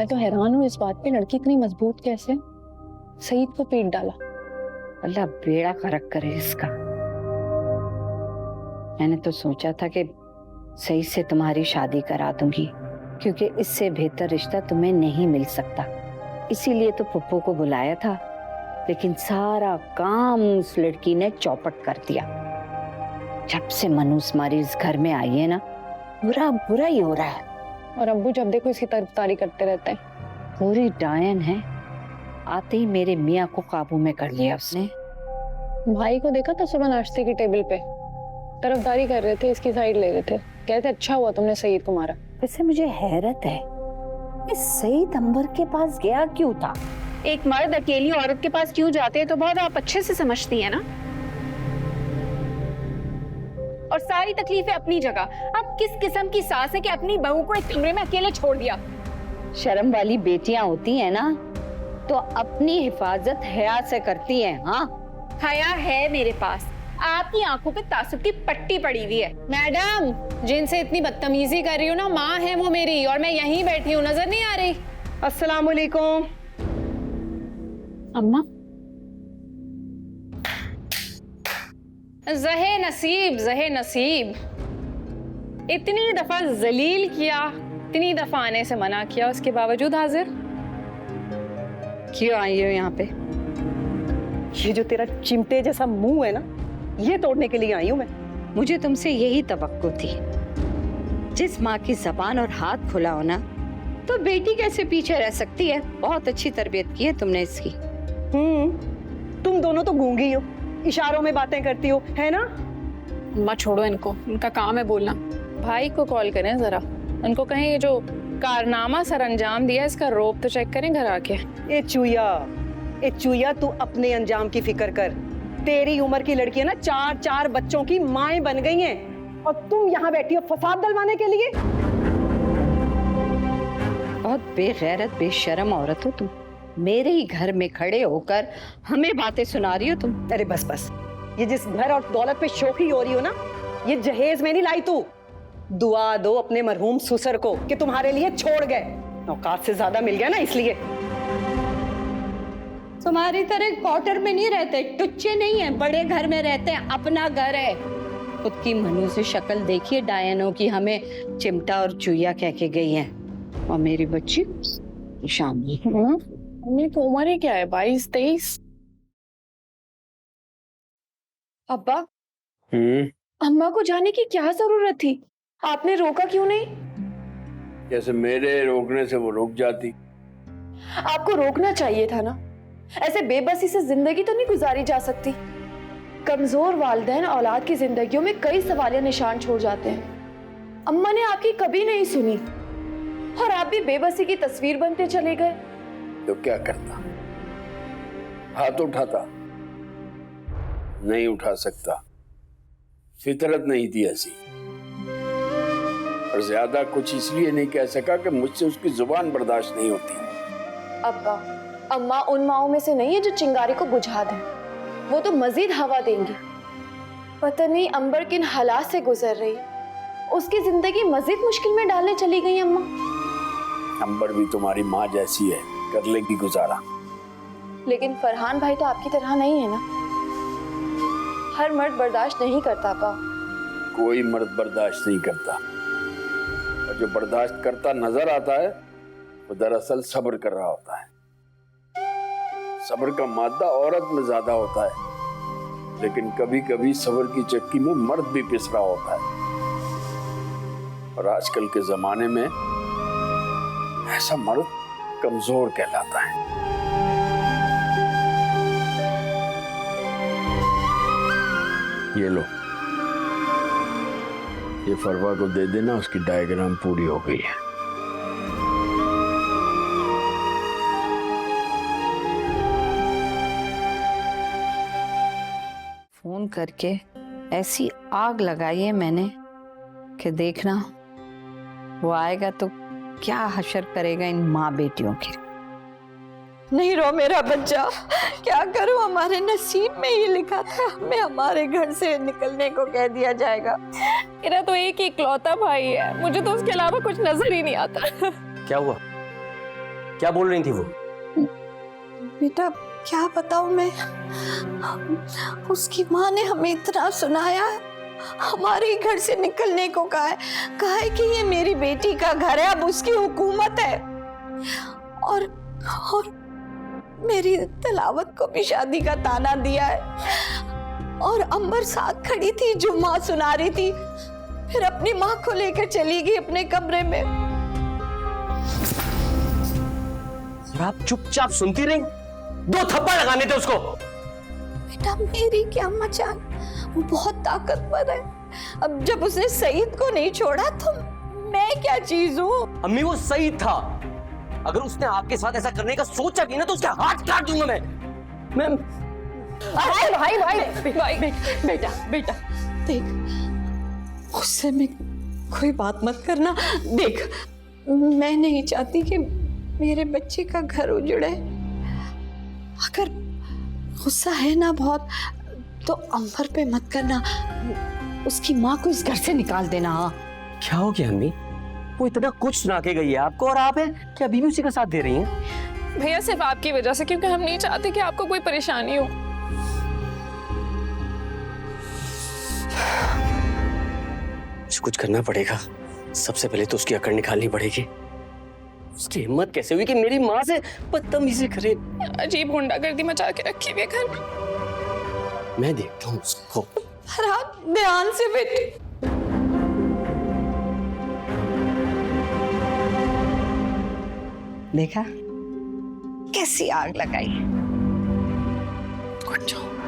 मैं तो हैरान हूँ इस बात पे, लड़की इतनी मजबूत कैसे सईद को पीट डाला। अल्लाह बेड़ा गर्क करे इसका। मैंने तो सोचा था कि सईद से तुम्हारी शादी करा दूंगी, क्योंकि इससे बेहतर रिश्ता तुम्हें नहीं मिल सकता। इसीलिए तो पप्पू को बुलाया था, लेकिन सारा काम उस लड़की ने चौपट कर दिया। जब से मनुस्मारी इस घर में आई है ना, बुरा बुरा ही हो रहा है। और अब्बू जब देखो इसकी तरफदारी करते रहते हैं। पूरी डायन है, आते ही मेरे मियाँ को काबू में कर लिया उसने। भाई को देखा था सुबह नाश्ते की टेबल पे, तरफदारी कर रहे थे, इसकी साइड ले रहे थे, कहते अच्छा हुआ तुमने सईद को मारा। वैसे मुझे हैरत है, सईद अंबर के पास गया क्यों था? एक मर्द अकेली औरत के पास क्यों जाते हैं तो बहुत आप अच्छे से समझती हैं ना। और सारी तकलीफें अपनी जगह। अब किस किस्म की सास है कि अपनी बहू को एक कमरे में अकेले छोड़ दिया। शर्म वाली बेटियां होती हैं ना, तो अपनी हिफाजत हया से करती हैं। हाँ, हया है मेरे पास, आपकी आंखों पे तासुब की पट्टी पड़ी हुई है। मैडम, जिनसे इतनी बदतमीजी कर रही हो ना, माँ है वो मेरी, और मैं यहीं बैठी हूँ, नजर नहीं आ रही? अस्सलाम वालेकुम। अम्मा, ज़हे नसीब, ज़हे नसीब। इतनी दफा जलील किया, इतनी दफा आने से मना किया, उसके बावजूद हाजिर। क्यों आई हो यहाँ पे? ये जो तेरा चिमटे जैसा मुंह है ना, ये तोड़ने के लिए आई हूँ मैं। मुझे तुमसे यही तवक्को थी। जिस माँ की जबान और हाथ खुला हो ना, तो बेटी कैसे पीछे रह सकती है। बहुत अच्छी तरबियत की है तुमने इसकी। तुम दोनों तो गूंगी हो, इशारों में बातें करती हो, है ना? अम्मा छोड़ो इनको, इनका काम है बोलना। भाई को कॉल करें जरा, उनको कहें ये जो कारनामा सर अंजाम दिया इसका रोप तो चेक करें घर आके। ए चुया, तू अपने अंजाम की फिक्र कर। तेरी उम्र की लड़कियां ना 4-4 बच्चों की माएं बन गई हैं, और तुम यहाँ बैठी हो फसाद डलवाने के लिए। बहुत बेगैरत बेशर्म औरत हो तुम। मेरे ही घर में खड़े होकर हमें बातें सुना रही हो तुम। अरे बस बस, ये जिस घर और दौलत पे शौकी हो रही हो ना, ये जहेज में नहीं लाई तू। दुआ दो अपने मरहूम ससुर को कि तुम्हारे लिए छोड़ गए, औकात से ज्यादा मिल गया ना इसलिए। तुम्हारी तरह क्वार्टर में नहीं रहते, टुच्चे नहीं है, बड़े घर में रहते हैं, अपना घर है। खुद की मनु से शक्ल देखिए डायनों की, हमें चिमटा और चुईया कह के गई है। और मेरी बच्ची शामी। मम्मी तो उम्र ही क्या है, 22-23। अब्बा, अम्मा को जाने की क्या जरूरत थी? आपने रोका क्यों नहीं? जैसे मेरे रोकने से वो रुक जाती। आपको रोकना चाहिए था ना। ऐसे बेबसी से जिंदगी तो नहीं गुजारी जा सकती। कमजोर वालिदैन औलाद की जिंदगियों में कई सवालिया निशान छोड़ जाते हैं। अम्मा ने आपकी कभी नहीं सुनी, और आप भी बेबसी की तस्वीर बनते चले गए। तो क्या करता? हाथ उठाता? नहीं उठा सकता, फितरत नहीं थी ऐसी। और ज्यादा कुछ इसलिए नहीं कह सका कि मुझसे उसकी जुबान बर्दाश्त नहीं होती। अब्बा, अम्मा उन माओं में से नहीं है जो चिंगारी को बुझा दें, वो तो मजीद हवा देंगी। पता नहीं अंबर किन हालात से गुजर रही, उसकी जिंदगी मजीद मुश्किल में डालने चली गई। अम्मा, अंबर भी तुम्हारी माँ जैसी है, कर लेगी गुजारा। लेकिन फरहान भाई तो आपकी तरह नहीं है ना। हर मर्द बर्दाश्त नहीं करता। अब्बा, कोई मर्द बर्दाश्त नहीं करता, और जो बर्दाश्त करता नजर आता है वो दरअसल सब्र कर रहा होता है। सब्र का मादा औरत में ज्यादा होता है, लेकिन कभी कभी सब्र की चक्की में मर्द भी पिस रहा होता है। और आजकल के जमाने में ऐसा मर्द कमजोर कहलाता है। ये लो, ये फरवा को दे देना, उसकी डायग्राम पूरी हो गई है। फोन करके ऐसी आग लगाई है मैंने कि देखना वो आएगा तो क्या हशर करेगा इन माँ बेटियों की। नहीं रो मेरा बच्चा, क्या करूं, हमारे नसीब में ये लिखा था, हमें हमारे घर से निकलने को कह दिया जाएगा। मेरा तो एक ही इकलौता भाई है, मुझे तो उसके अलावा कुछ नजर ही नहीं आता। क्या हुआ? क्या बोल रही थी वो? बेटा क्या बताऊं मैं, उसकी माँ ने हमें इतना सुनाया है, हमारे घर से निकलने को कहा है कि ये मेरी बेटी का घर है, अब उसकी हुकूमत है। और मेरी तलावत को भी शादी का ताना दिया है। और अंबर साथ खड़ी थी, जुम्मा सुना रही थी, फिर अपनी माँ को लेकर चली गई अपने कमरे में। और आप चुपचाप सुनती रही? 2 थप्पड़ लगाने थे उसको। बेटा मेरी क्या मचान, वो बहुत ताकतवर है। अब जब उसने सईद को नहीं छोड़ा तो मैं क्या चीज हूँ? अम्मी वो सही था, अगर उसने आपके साथ ऐसा करने का सोचा भी ना तो उसके हाथ काट दूंगा मैं। भाई बेटा देख, उससे में कोई बात मत करना। देख मैं नहीं चाहती कि मेरे बच्चे का घर उजड़े। अगर गुस्सा है ना बहुत तो अंबर पे मत करना, उसकी माँ को इस घर से निकाल देना। हाँ क्या हो गया अम्मी? वो इतना कुछ सुना के गई है आपको और आप हैं कि अभी भी उसी का साथ दे रही हैं? भैया सिर्फ आपकी वजह से, क्योंकि हम नहीं चाहते कि आपको कोई परेशानी हो। मुझे कुछ करना पड़ेगा। सबसे पहले तो उसकी अकड़ निकालनी पड़ेगी। उसकी हिम्मत कैसे हुई कि मेरी माँ से बदतमीजी करे? अजीब गुंडागर्दी मचा के रखी हुई है घर में। मैं देखता हूँ उसको। फरहाद ध्यान से बेटे। देखा कैसी आग लगाई। उठ जाओ।